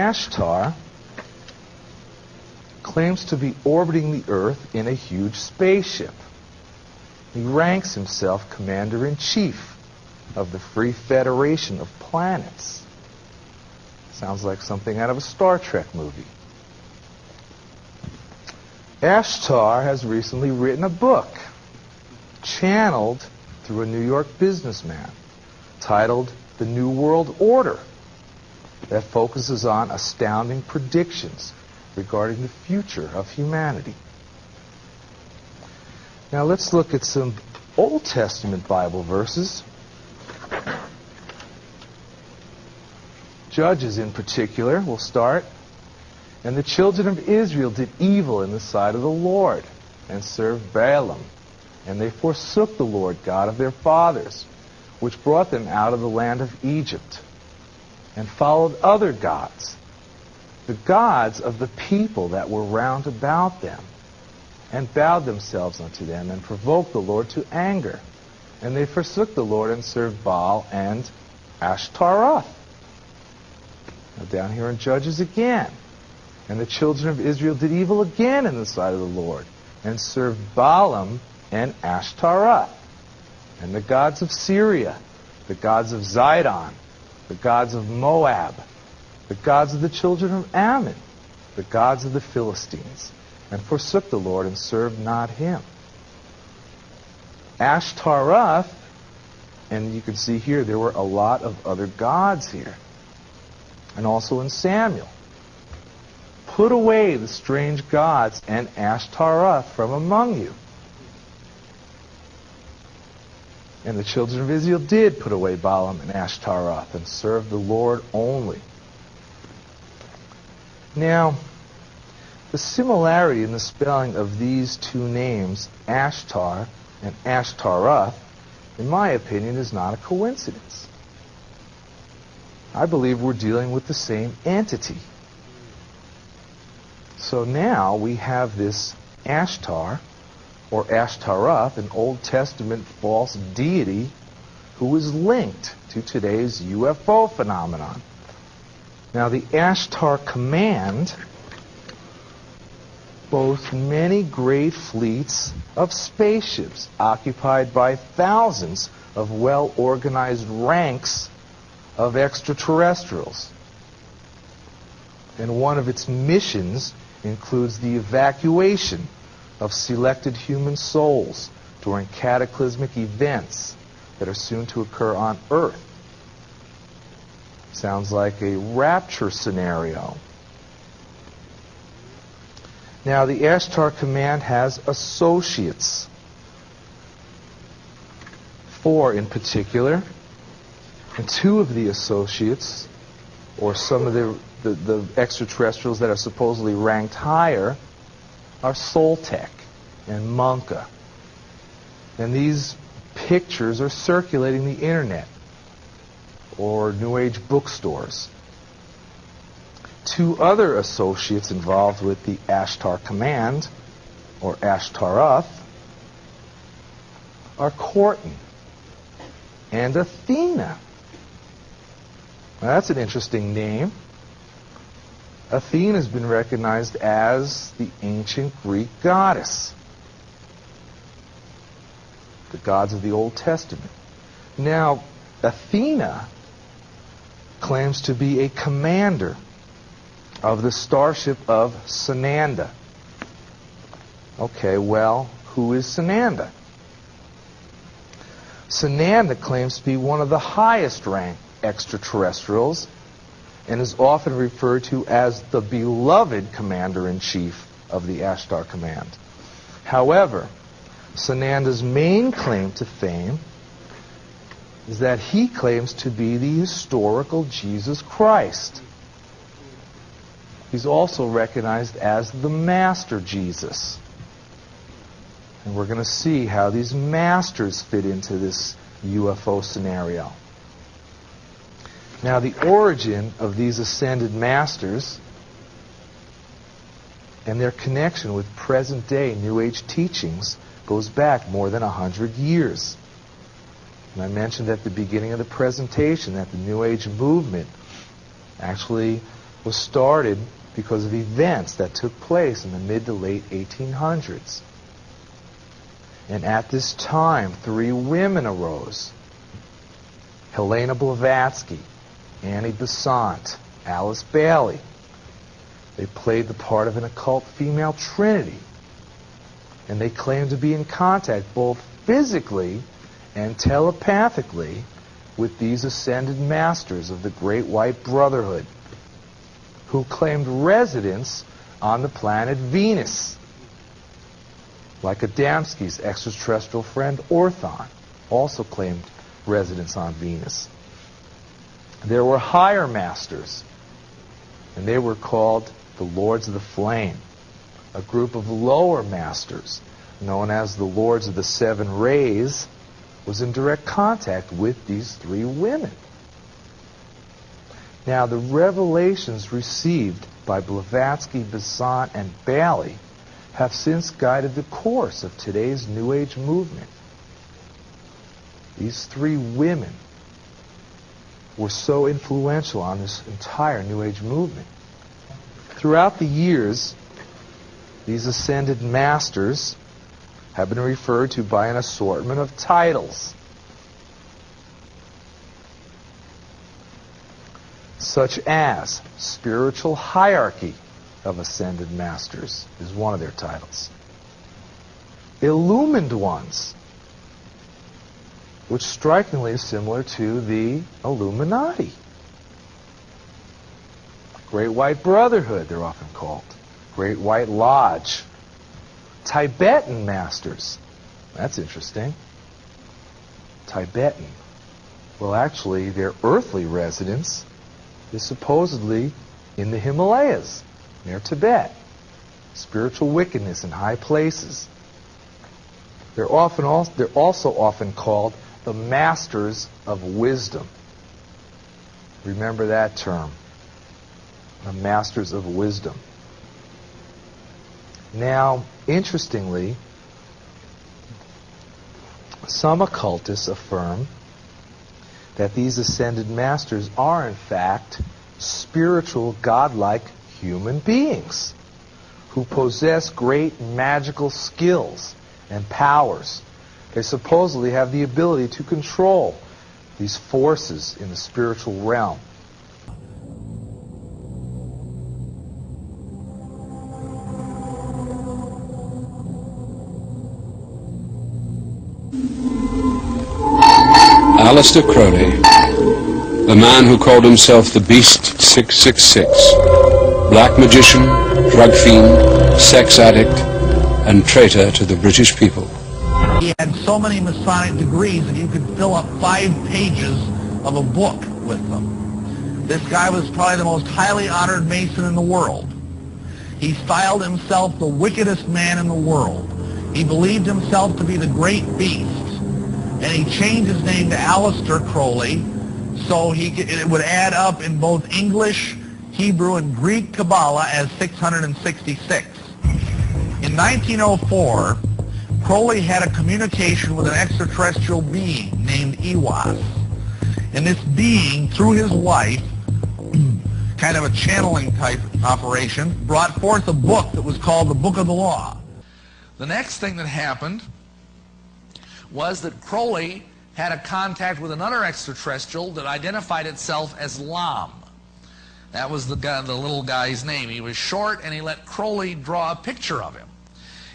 Ashtar claims to be orbiting the Earth in a huge spaceship. He ranks himself Commander-in-Chief of the Free Federation of Planets. Sounds like something out of a Star Trek movie. Ashtar has recently written a book, channeled through a New York businessman, titled The New World Order, that focuses on astounding predictions regarding the future of humanity. Now let's look at some Old Testament Bible verses. Judges in particular will start. And the children of Israel did evil in the sight of the Lord, and served Balaam. And they forsook the Lord God of their fathers, which brought them out of the land of Egypt, and followed other gods, the gods of the people that were round about them, and bowed themselves unto them, and provoked the Lord to anger. And they forsook the Lord, and served Baal and Ashtaroth. Now down here in Judges again. And the children of Israel did evil again in the sight of the Lord, and served Balaam and Ashtaroth, and the gods of Syria, the gods of Zidon, the gods of Moab, the gods of the children of Ammon, the gods of the Philistines, and forsook the Lord and served not him. Ashtaroth, and you can see here there were a lot of other gods here, and also in Samuel. Put away the strange gods and Ashtaroth from among you. And the children of Israel did put away Balaam and Ashtaroth and served the Lord only. Now, the similarity in the spelling of these two names, Ashtar and Ashtaroth, in my opinion, is not a coincidence. I believe we're dealing with the same entity. So now we have this Ashtar, or Ashtaroth, an Old Testament false deity who is linked to today's UFO phenomenon. Now the Ashtar command boasts many great fleets of spaceships occupied by thousands of well-organized ranks of extraterrestrials. And one of its missions includes the evacuation of selected human souls during cataclysmic events that are soon to occur on Earth. Sounds like a rapture scenario. Now, the Ashtar Command has associates. 4 in particular. And 2 of the associates, or some of the extraterrestrials that are supposedly ranked higher, are Soltec and Munka. And these pictures are circulating the internet or New Age bookstores. 2 other associates involved with the Ashtar Command, or Ashtaroth, are Corton and Athena. Now, that's an interesting name. Athena has been recognized as the ancient Greek goddess, the gods of the Old Testament. Now, Athena claims to be a commander of the starship of Sananda. Okay, well, who is Sananda? Sananda claims to be one of the highest ranked extraterrestrials and is often referred to as the beloved commander-in-chief of the Ashtar Command. However, Sananda's main claim to fame is that he claims to be the historical Jesus Christ. He's also recognized as the Master Jesus. And we're going to see how these masters fit into this UFO scenario. Now, the origin of these ascended masters and their connection with present-day New Age teachings goes back more than 100 years. And I mentioned at the beginning of the presentation that the New Age movement actually was started because of events that took place in the mid to late 1800s. And at this time, 3 women arose: Helena Blavatsky, Annie Besant, Alice Bailey. They played the part of an occult female trinity, and they claimed to be in contact both physically and telepathically with these ascended masters of the Great White Brotherhood, who claimed residence on the planet Venus, like Adamski's extraterrestrial friend Orthon also claimed residence on Venus. There were higher masters, and they were called the Lords of the Flame. A group of lower masters, known as the Lords of the Seven Rays, was in direct contact with these 3 women. Now, the revelations received by Blavatsky, Besant, and Bailey have since guided the course of today's New Age movement. These 3 women were so influential on this entire New Age movement. Throughout the years, these ascended masters have been referred to by an assortment of titles, such as Spiritual Hierarchy of Ascended Masters is one of their titles. Illumined Ones, which strikingly is similar to the Illuminati. Great White Brotherhood, they're often called. Great White Lodge. Tibetan Masters. That's interesting. Tibetan. Well, actually, their earthly residence is supposedly in the Himalayas, near Tibet. Spiritual wickedness in high places. They're also often called the Masters of Wisdom. Remember that term. The Masters of Wisdom. Now, interestingly, some occultists affirm that these ascended masters are, in fact, spiritual, godlike human beings who possess great magical skills and powers. They supposedly have the ability to control these forces in the spiritual realm. Aleister Crowley, the man who called himself the Beast 666, black magician, drug fiend, sex addict, and traitor to the British people. He had so many Masonic degrees that you could fill up 5 pages of a book with them. This guy was probably the most highly honored Mason in the world. He styled himself the wickedest man in the world. He believed himself to be the great beast. And he changed his name to Aleister Crowley, so it would add up in both English, Hebrew, and Greek Kabbalah as 666. In 1904, Crowley had a communication with an extraterrestrial being named Ewas. And this being, through his wife, kind of a channeling type operation, brought forth a book that was called the Book of the Law. The next thing that happened was that Crowley had a contact with another extraterrestrial that identified itself as Lam. That was the little guy's name. He was short, and he let Crowley draw a picture of him.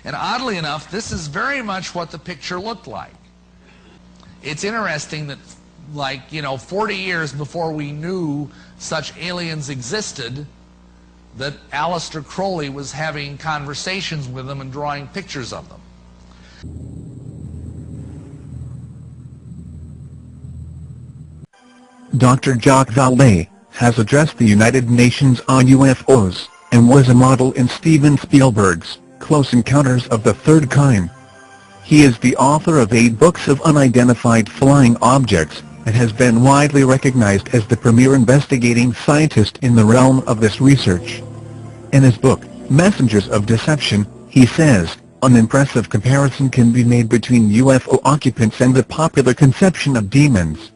And oddly enough, this is very much what the picture looked like. It's interesting that, 40 years before we knew such aliens existed, that Aleister Crowley was having conversations with them and drawing pictures of them. Dr. Jacques Vallée has addressed the United Nations on UFOs, and was a model in Steven Spielberg's Close Encounters of the Third Kind. He is the author of 8 books of unidentified flying objects, and has been widely recognized as the premier investigating scientist in the realm of this research. In his book, Messengers of Deception, he says, an impressive comparison can be made between UFO occupants and the popular conception of demons.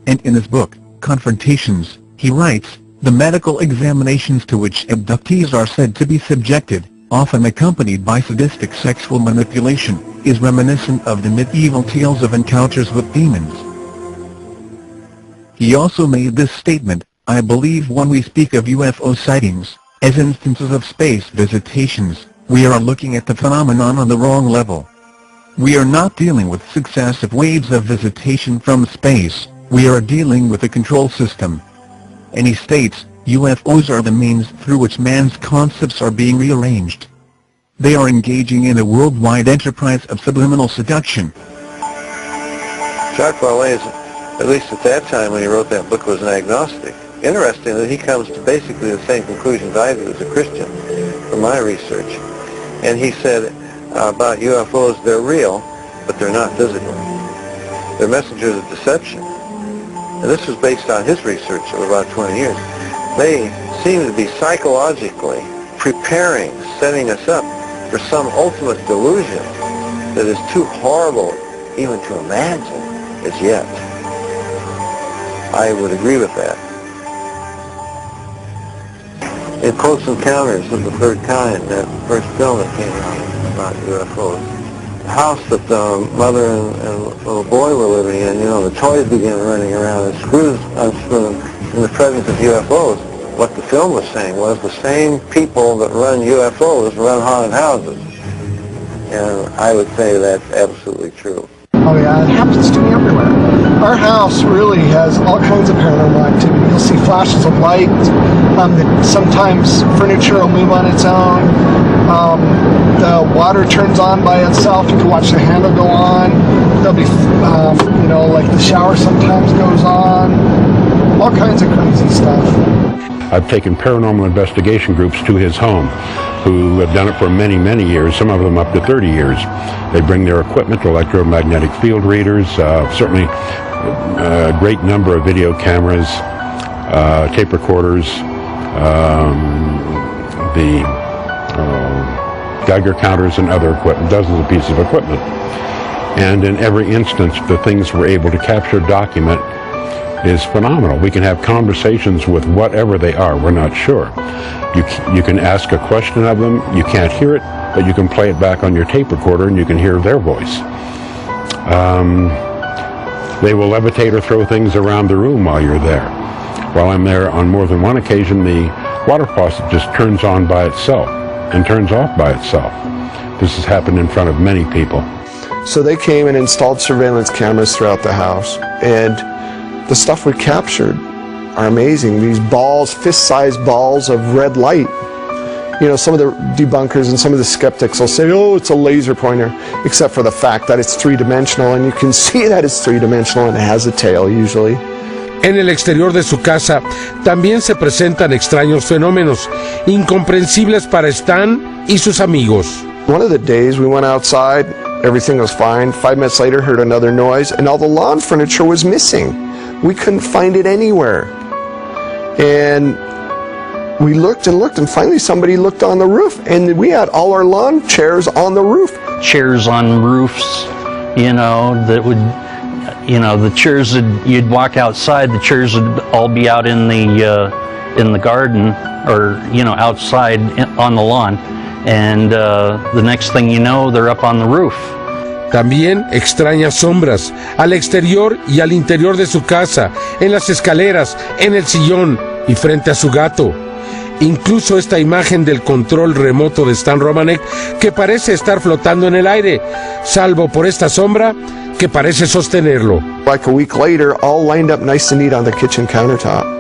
And in his book, Confrontations, he writes, The medical examinations to which abductees are said to be subjected, often accompanied by sadistic sexual manipulation, is reminiscent of the medieval tales of encounters with demons. He also made this statement: "I believe when we speak of UFO sightings, as instances of space visitations, we are looking at the phenomenon on the wrong level. We are not dealing with successive waves of visitation from space, we are dealing with a control system." And he states, UFOs are the means through which man's concepts are being rearranged. They are engaging in a worldwide enterprise of subliminal seduction. Jacques Vallée, at least at that time when he wrote that book, was an agnostic. Interesting that he comes to basically the same conclusions I do as a Christian from my research. And he said about UFOs, they're real, but they're not physical. They're messengers of deception. And this was based on his research of about 20 years. They seem to be psychologically preparing, setting us up for some ultimate delusion that is too horrible even to imagine as yet. I would agree with that. In Close Encounters of the Third Kind, that first film that came out about UFOs, the house that the mother and little boy were living in, the toys began running around and screws unscrewed in the presence of UFOs. What the film was saying was the same people that run UFOs run haunted houses. And I would say that's absolutely true. Oh yeah, it happens to me everywhere. Our house really has all kinds of paranormal activity. You'll see flashes of light. Sometimes furniture will move on its own. The water turns on by itself. You can watch the handle go on. There'll be, like the shower sometimes goes on. All kinds of crazy stuff. I've taken paranormal investigation groups to his home who have done it for many, many years, some of them up to 30 years. They bring their equipment, electromagnetic field readers, certainly a great number of video cameras, tape recorders, the Geiger counters and other equipment, dozens of pieces of equipment. And in every instance, the things we're able to capture, document, is phenomenal. We can have conversations with whatever they are, we're not sure. You can ask a question of them, you can't hear it, but you can play it back on your tape recorder and you can hear their voice. They will levitate or throw things around the room while you're there. While I'm there on more than one occasion, the water faucet just turns on by itself and turns off by itself. This has happened in front of many people. So they came and installed surveillance cameras throughout the house, and the stuff we captured are amazing. These balls, fist-sized balls of red light. Some of the debunkers and some of the skeptics will say, oh, it's a laser pointer, except for the fact that it's three-dimensional, and you can see that it's three-dimensional and it has a tail usually. En el exterior de su casa también se presentan extraños fenómenos, incomprensibles para Stan y sus amigos. One of the days we went outside, everything was fine. 5 minutes later, heard another noise, and all the lawn furniture was missing. We couldn't find it anywhere. And we looked and looked, and finally somebody looked on the roof, and we had all our lawn chairs on the roof. Chairs on roofs, that would, the chairs that you'd walk outside, the chairs would all be out in the garden, or, outside on the lawn. And the next thing you know, they're up on the roof. También extrañas sombras al exterior y al interior de su casa, en las escaleras, en el sillón y frente a su gato. Incluso esta imagen del control remoto de Stan Romanek, que parece estar flotando en el aire, salvo por esta sombra que parece sostenerlo. Like a week later, all lined up nice and neat on the kitchen countertop.